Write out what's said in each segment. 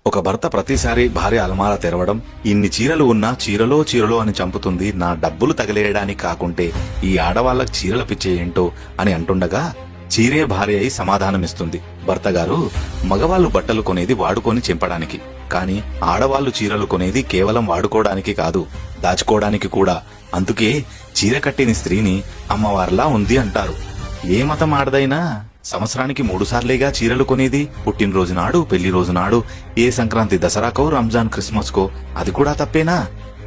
ఒక భర్త ప్రతిసారి భార్య అలమార తెరవడం, ఇన్ని చీరలు ఉన్నా చీరలో చీరలో అని చంపుతుంది, నా డబ్బులు తగిలేయడానికి కాకుంటే ఈ ఆడవాళ్లకు చీరల పిచ్చే ఏంటో అని అంటుండగా చీరే భార్య అయి సమాధానమిస్తుంది. భర్త గారు, మగవాళ్లు బట్టలు కొనేది వాడుకొని చింపడానికి, కాని ఆడవాళ్లు చీరలు కొనేది కేవలం వాడుకోవడానికి కాదు, దాచుకోవడానికి కూడా. అందుకే చీర కట్టిన స్త్రీని అమ్మవారిలా ఉంది అంటారు. ఏ మతం ఆడదైనా సంవత్సరానికి 3 సార్లేగా చీరలు కొనేది. పుట్టినరోజు నాడు, పెళ్లి రోజు నాడు, ఏ సంక్రాంతి, దసరాకో, రంజాన్, క్రిస్మస్ కో. అది కూడా తప్పేనా?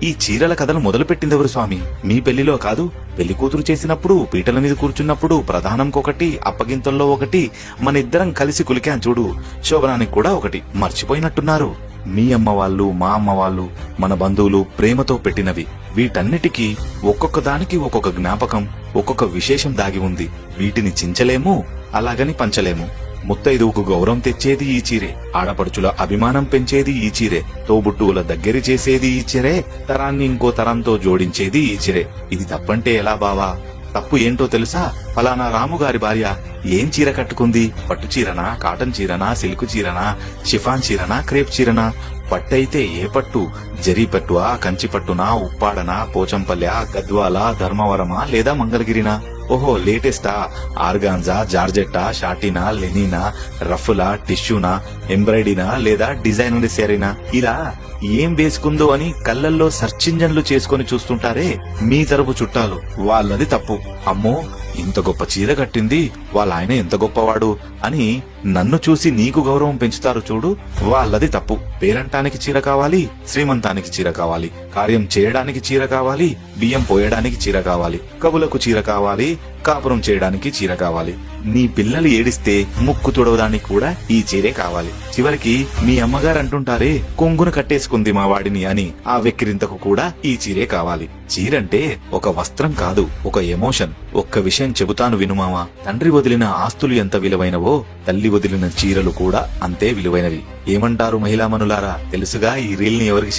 ఈ చీరల కథలు మొదలుపెట్టిందెవరు స్వామి? మీ పెళ్లిలో కాదు, పెళ్లి కూతురు చేసినప్పుడు, పీటల మీద కూర్చున్నప్పుడు, ప్రధానంకొకటి, అప్పగింతల్లో ఒకటి, మన ఇద్దరం కలిసి కులికాం చూడు, శోభనానికి కూడా ఒకటి. మర్చిపోయినట్టున్నారు. మీ అమ్మ వాళ్ళు, మా అమ్మ వాళ్ళు, మన బంధువులు ప్రేమతో పెట్టినవి. వీటన్నిటికీ ఒక్కొక్క దానికి ఒక్కొక్క జ్ఞాపకం, ఒక్కొక్క విశేషం దాగి ఉంది. వీటిని చించలేము, అలాగని పంచలేము. ముత్తైదువుకు గౌరవం తెచ్చేది ఈ చీరే, ఆడపడుచుల అభిమానం పెంచేది ఈ చీరే, తోబుట్టువుల దగ్గర చేసేది ఈ చీరే, తరాన్ని ఇంకో తరంతో జోడించేది ఈ చీరే. ఇది తప్పంటే ఎలా బావా? తప్పు ఏంటో తెలుసా? ఫలానా రాముగారి భార్య ఏం చీర కట్టుకుంది? పట్టు చీరనా, కాటన్ చీరనా, సిల్క్ చీరనా, షిఫాన్ చీరనా, క్రేప్ చీరనా? పట్టయితే ఏ పట్టు? జరీ పట్టువా, కంచి పట్టునా, ఉప్పాడనా, పోచంపల్లి, గద్వాల, ధర్మవరమా లేదా మంగళగిరినా? ఓహో, లేటెస్టా? ఆర్గాన్జా, జార్జెట్టా, షాటీనా, లెనినా, రఫ్లా, టిష్యూనా, ఎంబ్రాయిడీనా లేదా డిజైనర్ శారీనా? ఇలా ఏం వేసుకుందో అని కళ్ళల్లో సర్చ్ ఇంజన్లు చేసుకుని చూస్తుంటారే మీ తరపు చుట్టాలు, వాళ్ళది తప్పు. అమ్మో, ఇంత గొప్ప చీర కట్టింది, వాళ్ళ ఆయన ఎంత గొప్పవాడు అని నన్ను చూసి నీకు గౌరవం పెంచుతారు చూడు, వాళ్ళది తప్పు. పేరంటానికి చీర కావాలి, శ్రీమంతానికి చీర కావాలి, కార్యం చేయడానికి చీర కావాలి, బియ్యం పోయడానికి చీర కావాలి, కబులకు చీర కావాలి, కాపురం చేయడానికి చీర కావాలి. నీ పిల్లలు ఏడిస్తే ముక్కు తుడవడానికి కూడా ఈ చీరే కావాలి. చివరికి మీ అమ్మగారు అంటుంటారే, కొంగును కట్టేసుకుంది మా వాడిని అని, ఆ వెక్కిరింతకు కూడా ఈ చీరే కావాలి. చీరంటే ఒక వస్త్రం కాదు, ఒక ఎమోషన్. ఒక్క విషయం చెబుతాను వినుమావా. తండ్రి వదిలిన ఆస్తులు ఎంత విలువైనవో, తల్లి వదిలిన చీరలు కూడా అంతే విలువైనవి. ఏమంటారు మహిళామణులారా? తెలుసుగా ఈ రీల్ ని ఎవరికి